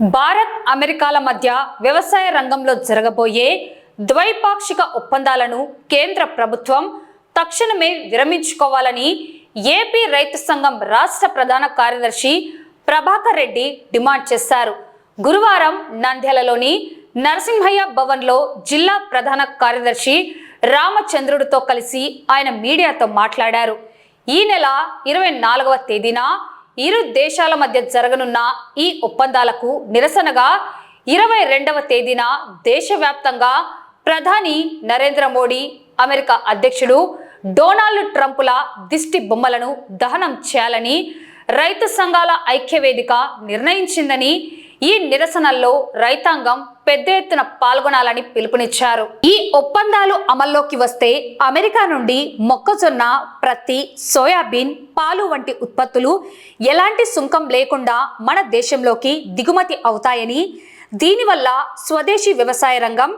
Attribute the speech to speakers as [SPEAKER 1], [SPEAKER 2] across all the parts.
[SPEAKER 1] భారత్ అమెరికాల మధ్య వ్యవసాయ రంగంలో జరగబోయే ద్వైపాక్షిక ఒప్పందాలను కేంద్ర ప్రభుత్వం తక్షణమే విరమించుకోవాలని ఏపీ రైతు సంఘం రాష్ట్ర ప్రధాన కార్యదర్శి ప్రభాకర్ రెడ్డి డిమాండ్ చేశారు. గురువారం నంద్యాలలోని నరసింహయ్య భవన్లో జిల్లా ప్రధాన కార్యదర్శి రామచంద్రుడితో కలిసి ఆయన మీడియాతో మాట్లాడారు. ఈ నెల 24వ తేదీన ఇరు దేశాల మధ్య జరగనున్న ఈ ఒప్పందాలకు నిరసనగా 22వ తేదీన దేశవ్యాప్తంగా ప్రధాని నరేంద్ర మోడీ, అమెరికా అధ్యక్షుడు డొనాల్డ్ ట్రంప్ల దిష్టి బొమ్మలను దహనం చేయాలని రైతు సంఘాల ఐక్యవేదిక నిర్ణయించిందని, ఈ నిరసనల్లో రైతాంగం పెద్ద ఎత్తున పాల్గొనాలని పిలుపునిచ్చారు. ఈ ఒప్పందాలు అమల్లోకి వస్తే అమెరికా నుండి మొక్కజొన్న, ప్రత్తి, సోయాబీన్, పాలు వంటి ఉత్పత్తులు ఎలాంటి సుంకం లేకుండా మన దేశంలోకి దిగుమతి అవుతాయని, దీనివల్ల స్వదేశీ వ్యవసాయ రంగం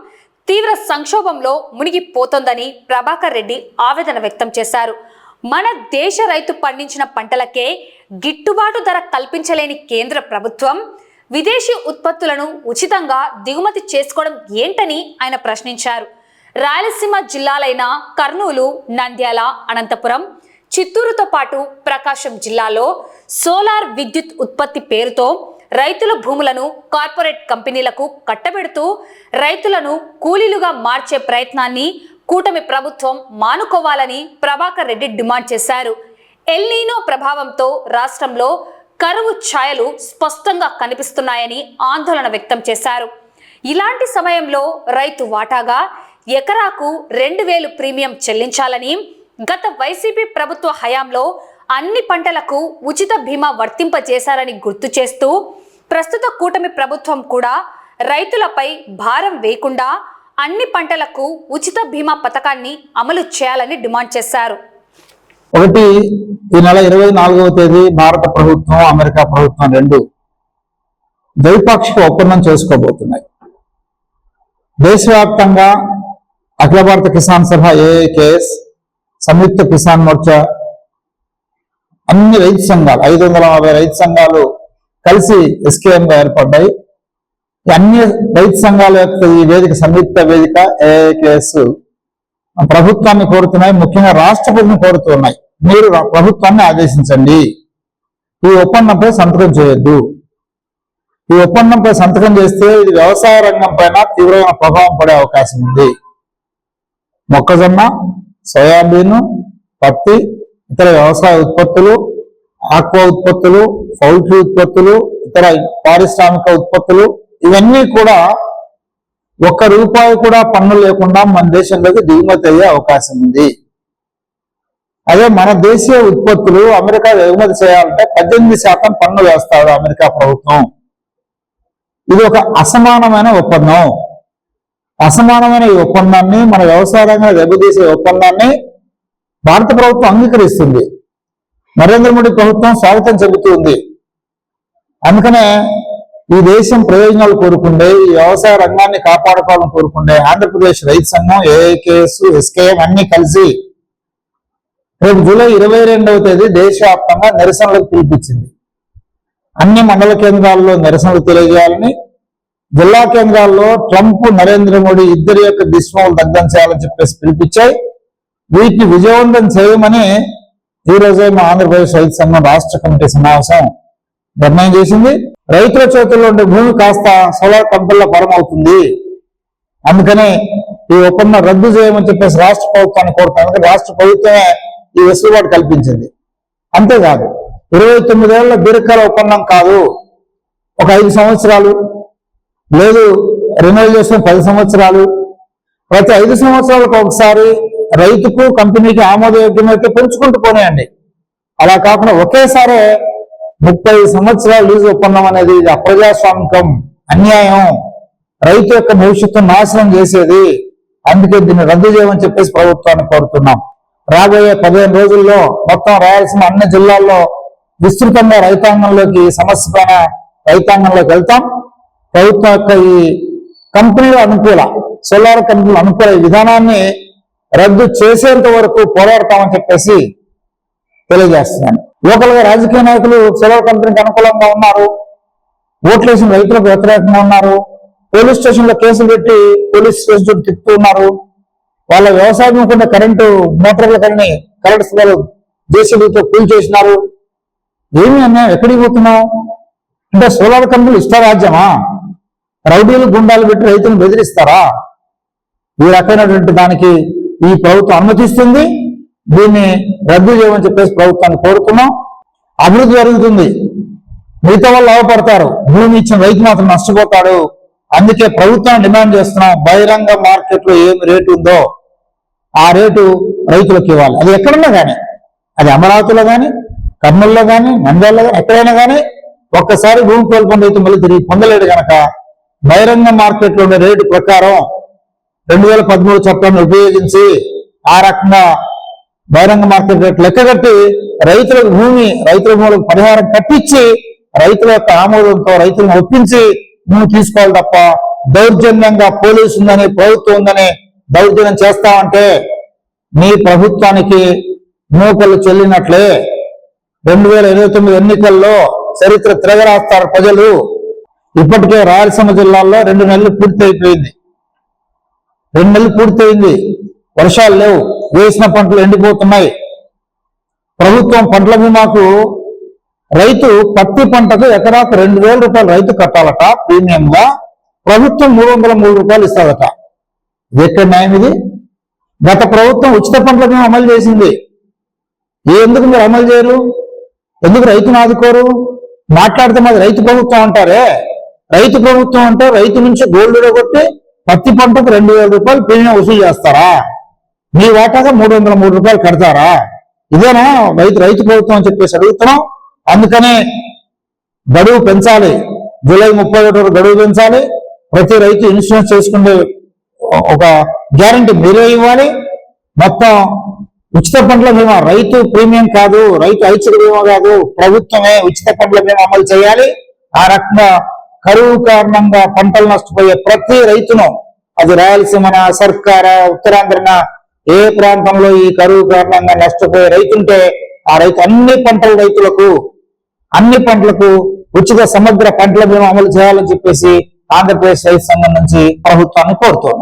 [SPEAKER 1] తీవ్ర సంక్షోభంలో మునిగిపోతోందని ప్రభాకర్ రెడ్డి ఆవేదన వ్యక్తం చేశారు. మన దేశ రైతు పండించిన పంటలకే గిట్టుబాటు ధర కల్పించలేని కేంద్ర ప్రభుత్వం విదేశీ ఉత్పత్తులను ఉచితంగా దిగుమతి చేసుకోవడం ఏంటని ఆయన ప్రశ్నించారు. రాయలసీమ జిల్లాలైన కర్నూలు, నంద్యాల, అనంతపురం, చిత్తూరుతో పాటు ప్రకాశం జిల్లాలో సోలార్ విద్యుత్ ఉత్పత్తి పేరుతో రైతుల భూములను కార్పొరేట్ కంపెనీలకు కట్టబెడుతూ రైతులను కూలీలుగా మార్చే ప్రయత్నాన్ని కూటమి ప్రభుత్వం మానుకోవాలని ప్రభాకర్ రెడ్డి డిమాండ్ చేశారు. ఎల్ నీనో ప్రభావంతో రాష్ట్రంలో కరువు ఛాయలు స్పష్టంగా కనిపిస్తున్నాయని ఆందోళన వ్యక్తం చేశారు. ఇలాంటి సమయంలో రైతు వాటాగా ఎకరాకు 2000 ప్రీమియం చెల్లించాలని, గత వైసీపీ ప్రభుత్వ హయాంలో అన్ని పంటలకు ఉచిత బీమా వర్తింపజేశారని గుర్తు చేస్తూ, ప్రస్తుత కూటమి ప్రభుత్వం కూడా రైతులపై భారం వేయకుండా అన్ని పంటలకు ఉచిత బీమా పథకాన్ని అమలు చేయాలని డిమాండ్ చేశారు.
[SPEAKER 2] ఒకటి, ఈ నెల 24వ తేదీ భారత ప్రభుత్వం, అమెరికా ప్రభుత్వం రెండు ద్వైపాక్షిక ఒప్పందం చేసుకోబోతున్నాయి. దేశవ్యాప్తంగా అఖిల భారత కిసాన్ సభ, ఏఐకేఎస్, సంయుక్త కిసాన్ మోర్చా, అన్ని రైతు సంఘాలు 540 రైతు సంఘాలు కలిసి ఎస్కేఎంగా ఏర్పడ్డాయి. అన్ని రైతు సంఘాల యొక్క ఈ వేదిక, సంయుక్త వేదిక ఏఐకేఎస్ ప్రభుత్వాన్ని కోరుతున్నాయి, ముఖ్యంగా రాష్ట్రపతిని కోరుతున్నాయి. మీరు ప్రభుత్వాన్ని ఆదేశించండి, ఈ ఒప్పందంపై సంతకం చేయొద్దు. ఈ ఒప్పందంపై సంతకం చేస్తే ఇది వ్యవసాయ రంగం పైన తీవ్రమైన ప్రభావం పడే అవకాశం ఉంది. మొక్కజొన్న, సోయాబీన్, పత్తి, ఇతర వ్యవసాయ ఉత్పత్తులు, ఆక్వా ఉత్పత్తులు, పౌల్ట్రీ ఉత్పత్తులు, ఇతర పారిశ్రామిక ఉత్పత్తులు, ఇవన్నీ కూడా ₹1 కూడా పన్ను లేకుండా మన దేశంలోకి దిగుమతి అయ్యే అవకాశం ఉంది. అదే మన దేశీయ ఉత్పత్తులు అమెరికా ఎగుమతి చేయాలంటే 18% పన్ను వేస్తాడు అమెరికా ప్రభుత్వం. ఇది ఒక అసమానమైన ఒప్పందం. అసమానమైన ఈ ఒప్పందాన్ని, మన వ్యవసాయ రంగాన్ని దెబ్బతీసే ఒప్పందాన్ని భారత ప్రభుత్వం అంగీకరిస్తుంది. నరేంద్ర మోడీ ప్రభుత్వం స్వాగతం చెబుతుంది. అందుకనే ఈ దేశం ప్రయోజనాలు కోరుకుండే, ఈ వ్యవసాయ రంగాన్ని కాపాడుకోవాలని కోరుకుండే ఆంధ్రప్రదేశ్ రైతు సంఘం, ఏఐకేఎస్, ఎస్కేఎం అన్ని కలిసి రేపు జూలై 22వ తేదీ దేశవ్యాప్తంగా నిరసనలకు పిలిపించింది. అన్ని మండల కేంద్రాల్లో నిరసనలు తెలియజేయాలని, జిల్లా కేంద్రాల్లో ట్రంప్, నరేంద్ర మోడీ ఇద్దరి యొక్క దిష్టిబొమ్మలు దగ్ధం చేయాలని చెప్పేసి పిలిపించాయి. వీటిని విజయవంతం చేయమని ఈ రోజే మా ఆంధ్రప్రదేశ్ రైతు సంఘం రాష్ట్ర కమిటీ సమావేశం నిర్ణయం చేసింది. రైతుల చేతుల్లో ఉండే భూమి కాస్త సోలార్ కంపెనీల పరమవుతుంది. అందుకని ఈ ఒప్పందం రద్దు చేయమని చెప్పేసి రాష్ట్ర ప్రభుత్వాన్ని కోరుతాను. రాష్ట్ర ప్రభుత్వమే ఈ వెసులుబాటు కల్పించింది. అంతేకాదు, 29 ఏళ్ల దీర్ఘకాల ఒప్పందం కాదు, ఒక 5 సంవత్సరాలు, లేదు రెన్యువల్ చేసిన 10 సంవత్సరాలు, ప్రతి 5 సంవత్సరాలకు ఒకసారి రైతుకు, కంపెనీకి ఆమోదయోగ్యమైతే పెంచుకుంటూ పోనేయండి. అలా కాకుండా ఒకేసారి 30 సంవత్సరాల లీజు ఒప్పందం అనేది ఇది అప్రజాస్వామికం, అన్యాయం, రైతు యొక్క భవిష్యత్తును నాశనం చేసేది. అందుకే దీన్ని రద్దు చేయమని చెప్పేసి ప్రభుత్వాన్ని కోరుతున్నాం. రాబోయే 15 రోజుల్లో మొత్తం రాయలసీమ అన్ని జిల్లాల్లో విస్తృతంగా రైతాంగంలోకి, సమస్య పైన రైతాంగంలోకి వెళ్తాం. ప్రభుత్వం యొక్క ఈ కంపెనీల అనుకూల, సోలార్ కంపెనీల అనుకూల ఈ విధానాన్ని రద్దు చేసేంత వరకు పోరాడతామని చెప్పేసి తెలియజేస్తున్నాను. లోకల్ గా రాజకీయ నాయకులు సోలార్ కంపెనీకి అనుకూలంగా ఉన్నారు. ఓట్లేసిన రైతులకు వ్యతిరేకంగా ఉన్నారు. పోలీస్ స్టేషన్లో కేసులు పెట్టి పోలీస్ స్టేషన్ చుట్టూ తిప్పుతూ ఉన్నారు. వాళ్ళ వ్యవసాయం కూడా కరెంటు మోటార్ల కరెంటు జేసీబీతో కూల్ చేసినారు. ఏమి అన్నా ఎక్కడికి పోతున్నావు అంటే సోలార్ కంపెనీలు ఇష్టారాజ్యమా? రౌడీలు గుండాలు పెట్టి రైతులను బెదిరిస్తారా? ఈ రకమైనటువంటి దానికి ఈ ప్రభుత్వం అనుమతిస్తుంది. దీన్ని రద్దు చేయమని చెప్పేసి ప్రభుత్వాన్ని కోరుతున్నాం. అభివృద్ధి జరుగుతుంది, మిగతా వాళ్ళు లాభపడతారు, భూమి ఇచ్చిన రైతు మాత్రం నష్టపోతాడు. అందుకే ప్రభుత్వాన్ని డిమాండ్ చేస్తున్నాం, బహిరంగ మార్కెట్లో ఏమి రేటు ఉందో ఆ రేటు రైతులకు ఇవ్వాలి. అది ఎక్కడన్నా కానీ, అది అమరావతిలో కానీ, కర్నూలులో కానీ, నంద్యాలలో కానీ, ఎక్కడైనా కానీ ఒక్కసారి భూమి కోల్పోయిన రైతు మళ్ళీ తిరిగి పొందలేడు కనుక బహిరంగ మార్కెట్లో ఉండే రేటు ప్రకారం 2013 చట్టాన్ని ఉపయోగించి ఆ రకంగా బహిరంగ మార్కెట్ రేట్లు లెక్కగట్టి రైతుల భూములకు పరిహారం కట్టించి రైతుల యొక్క ఆమోదంతో రైతులను ఒప్పించి నువ్వు తీసుకోవాలి తప్ప దౌర్జన్యంగా పోలీసు ఉందని ప్రభుత్వం ఉందని దౌర్జన్యం చేస్తామంటే నీ ప్రభుత్వానికి నూకలు చెల్లినట్లే. 2029 ఎన్నికల్లో చరిత్ర తిరగరాస్తారు ప్రజలు. ఇప్పటికే రాయలసీమ జిల్లాల్లో 2 నెలలు పూర్తయిపోయింది. 2 నెలలు పూర్తయింది, వర్షాలు లేవు, వేసిన పంటలు ఎండిపోతున్నాయి. ప్రభుత్వం పంటల బీమాకు రైతు పత్తి పంటకు ఎకరాకు 2,000 రూపాయలు రైతు కట్టాలట ప్రీమియంగా, ప్రభుత్వం 303 రూపాయలు ఇస్తాదట. ఇది ఎక్కడ న్యాయం? ఇది గత ప్రభుత్వం ఉచిత పంటల బీమా అమలు చేసింది. ఎందుకు మీరు అమలు చేయరు? ఎందుకు రైతును ఆదుకోరు? మాట్లాడితే మాది రైతు ప్రభుత్వం అంటారే. రైతు ప్రభుత్వం అంటే రైతు నుంచి గోల్డ్ కొట్టి పత్తి పంటకు 2,000 రూపాయలు ప్రీమియం వసూలు చేస్తారా? మీ వాటాగా 303 రూపాయలు కడతారా? ఇదేనా రైతు ప్రభుత్వం అని చెప్పేసి అడుగుతున్నాం. అందుకనే గడువు పెంచాలి, జూలై 31 వరకు గడువు పెంచాలి. ప్రతి రైతు ఇన్సూరెన్స్ చేసుకునే ఒక గ్యారంటీ మీరే ఇవ్వాలి. మొత్తం ఉచిత పంటల బీమా రైతు ప్రీమియం కాదు, రైతు ఐచ్ఛిక బీమా కాదు, ప్రభుత్వమే ఉచిత పంటల బీమా అమలు చేయాలి. ఆ రకంగా కరువు కారణంగా పంటలు నష్టపోయే ప్రతి రైతును, అది రాయలసీమ సర్కారా ఉత్తరాంధ్రన ఏ ప్రాంతంలో ఈ కరువు కారణంగా నష్టపోయే రైతుంటే ఆ రైతు అన్ని పంటలకు ఉచిత సమగ్ర పంటల బీమా అమలు చేయాలని చెప్పేసి ఆంధ్రప్రదేశ్ రైతు సంఘం నుంచి ప్రభుత్వాన్ని కోరుతున్నాం.